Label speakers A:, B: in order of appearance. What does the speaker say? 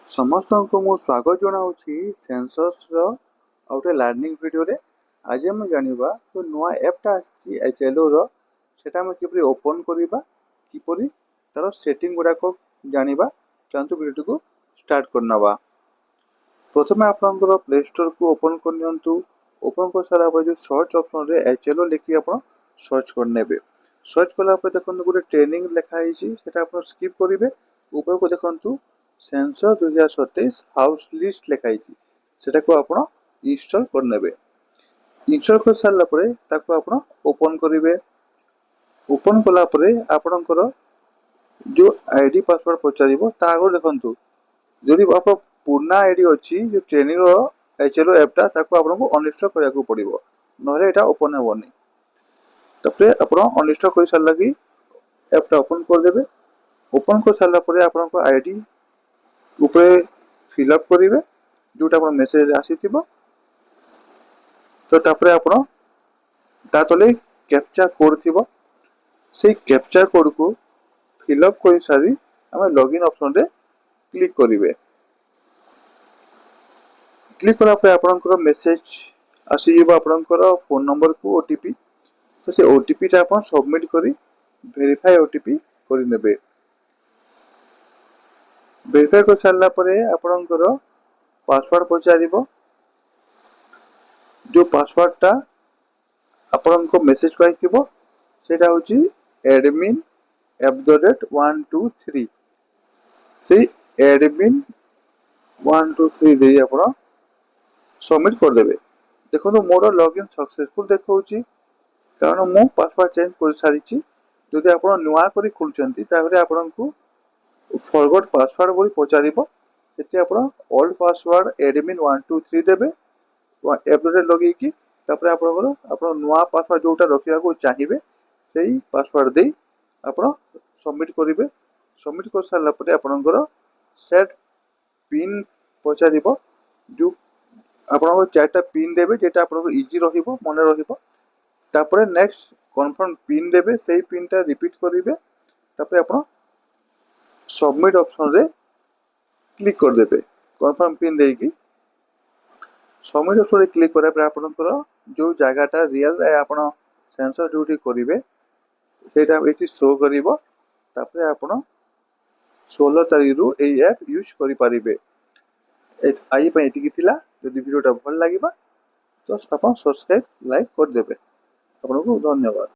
A: ସମସ୍ତଙ୍କୁ ମୁଁ ସ୍ୱାଗତ ଜଣାଉଛି ସେନ୍ସସ୍ର ଆଉ ଗୋଟେ ଲର୍ଣ୍ଣିଂ ଭିଡ଼ିଓରେ। ଆଜି ଆମେ ଜାଣିବା ତ ନୂଆ ଆପ୍ଟା ଆସିଛି HLOର, ସେଟା ଆମେ କିପରି ଓପନ୍ କରିବା, କିପରି ତାର ସେଟିଂ ଗୁଡ଼ାକ ଜାଣିବା। ଚାଲନ୍ତୁ ଭିଡ଼ିଓଟିକୁ ଷ୍ଟାର୍ଟ କରିନେବା। ପ୍ରଥମେ ଆପଣଙ୍କର ପ୍ଲେ ଷ୍ଟୋରକୁ ଓପନ୍ କରିନିଅନ୍ତୁ। ଓପନ୍ କରିସାରିଲା ପରେ ଯେଉଁ ସର୍ଚ୍ଚ ଅପସନ୍ରେ HLO ଲେଖି ଆପଣ ସର୍ଚ୍ଚ କରିନେବେ। ସର୍ଚ୍ଚ କଲା ପରେ ଦେଖନ୍ତୁ ଗୋଟେ ଟ୍ରେନିଂ ଲେଖା ହେଇଛି, ସେଟା ଆପଣ ସ୍କିପ୍ କରିବେ। ଉପରକୁ ଦେଖନ୍ତୁ ସେନ୍ସର 2027 ହାଉସ୍ ଲିଷ୍ଟ ଲେଖା ହେଇଛି, ସେଟାକୁ ଆପଣ ଇନଷ୍ଟଲ୍ କରିନେବେ। ଇନଷ୍ଟଲ୍ କରିସାରିଲା ପରେ ତାକୁ ଆପଣ ଓପନ୍ କରିବେ। ଓପନ୍ କଲା ପରେ ଆପଣଙ୍କର ଯେଉଁ ଆଇଡି ପାସୱାର୍ଡ ପଚାରିବ, ତା ଆଗରୁ ଦେଖନ୍ତୁ ଯଦି ଆପଣ ପୁରୁଣା ଆଇଡି ଅଛି ଯେଉଁ ଟ୍ରେନିଂର HLO ଆପ୍ଟା, ତାକୁ ଆପଣଙ୍କୁ ଅନଇନଷ୍ଟଲ୍ କରିବାକୁ ପଡ଼ିବ, ନହେଲେ ଏଇଟା ଓପନ୍ ହେବନି। ତାପରେ ଆପଣ ଅନଇନଷ୍ଟଲ୍ କରିସାରିଲା କି ଆପ୍ଟା ଓପନ୍ କରିଦେବେ। ଓପନ୍ କରିସାରିଲା ପରେ ଆପଣଙ୍କ ଆଇଡି ଉପରେ ଫିଲ୍ଅପ୍ କରିବେ ଯେଉଁଟା ଆପଣ ମେସେଜ ଆସିଥିବ। ତ ତାପରେ ଆପଣ ତା ତଳେ କ୍ୟାପଚା କୋଡ୍ ଥିବ, ସେଇ କ୍ୟାପଚା କୋଡ୍କୁ ଫିଲ୍ଅପ୍ କରିସାରି ଆମେ ଲଗ୍ଇନ୍ ଅପସନ୍ରେ କ୍ଲିକ୍ କରିବେ। କ୍ଲିକ୍ କଲା ପରେ ଆପଣଙ୍କର ମେସେଜ ଆସିଯିବ ଆପଣଙ୍କର ଫୋନ୍ ନମ୍ବରକୁ OTP। ତ ସେ OTPଟା ଆପଣ ସବମିଟ୍ କରି ଭେରିଫାଏ OTP କରିନେବେ। ଭେରିଫାଏ କରିସାରିଲା ପରେ ଆପଣଙ୍କର ପାସୱାର୍ଡ ପଚାରିବ। ଯେଉଁ ପାସୱାର୍ଡଟା ଆପଣଙ୍କ ମେସେଜକୁ ଆସିଥିବ ସେଇଟା ହେଉଛି admin@123। ସେଇ admin123 ଦେଇ ଆପଣ ସବମିଟ୍ କରିଦେବେ। ଦେଖନ୍ତୁ ମୋର ଲଗ୍ଇନ୍ ସକ୍ସେସଫୁଲ୍ ଦେଖାଉଛି, କାରଣ ମୁଁ ପାସୱାର୍ଡ ଚେଞ୍ଜ କରିସାରିଛି। ଯଦି ଆପଣ ନୂଆ କରି ଖୋଲୁଛନ୍ତି ତାହେଲେ ଆପଣଙ୍କୁ ଫରଗଟ୍ ପାସୱାର୍ଡ ବୋଲି ପଚାରିବ। ସେଠି ଆପଣ ଓଲ୍ଡ ପାସୱାର୍ଡ admin123 ଦେବେ ଆପ୍ରେ ଲଗେଇକି। ତାପରେ ଆପଣ ନୂଆ ପାସୱାର୍ଡ ଯେଉଁଟା ରଖିବାକୁ ଚାହିଁବେ ସେଇ ପାସୱାର୍ଡ ଦେଇ ଆପଣ ସବମିଟ୍ କରିବେ। ସବମିଟ୍ କରିସାରିଲା ପରେ ଆପଣଙ୍କର ସେଟ୍ ପିନ୍ ପଚାରିବ, ଯେଉଁ ଆପଣଙ୍କର 4ଟା ପିନ୍ ଦେବେ, যেটা ଆପଣଙ୍କ ଇଜି ରହିବ, ମନେ ରହିବ। ତାପରେ ନେକ୍ସଟ କନଫର୍ମ ପିନ୍ ଦେବେ, ସେଇ ପିନ୍ଟା ରିପିଟ୍ କରିବେ। ତାପରେ ଆପଣ ସବମିଟ୍ ଅପସନ୍ରେ କ୍ଲିକ୍ କରିଦେବେ କନଫର୍ମ ପିନ୍ ଦେଇକି। ସବମିଟ୍ ଅପସନ୍ରେ କ୍ଲିକ୍ କରିବା ପରେ ଆପଣଙ୍କର ଯେଉଁ ଜାଗାଟା ରିଅଲ୍ ଆପଣ ସେନ୍ସର ଯେଉଁଠି କରିବେ ସେଇଟା ଏଠି ଶୋ କରିବ। ତାପରେ ଆପଣ 16 ତାରିଖରୁ ଏଇ ଆପ୍ ୟୁଜ୍ କରିପାରିବେ। ଆଜି ପାଇଁ ଏତିକି ଥିଲା। ଯଦି ଭିଡ଼ିଓଟା ଭଲ ଲାଗିବା ତ ଆପଣ ସବସ୍କ୍ରାଇବ୍ ଲାଇକ୍ କରିଦେବେ। ଆପଣଙ୍କୁ ଧନ୍ୟବାଦ।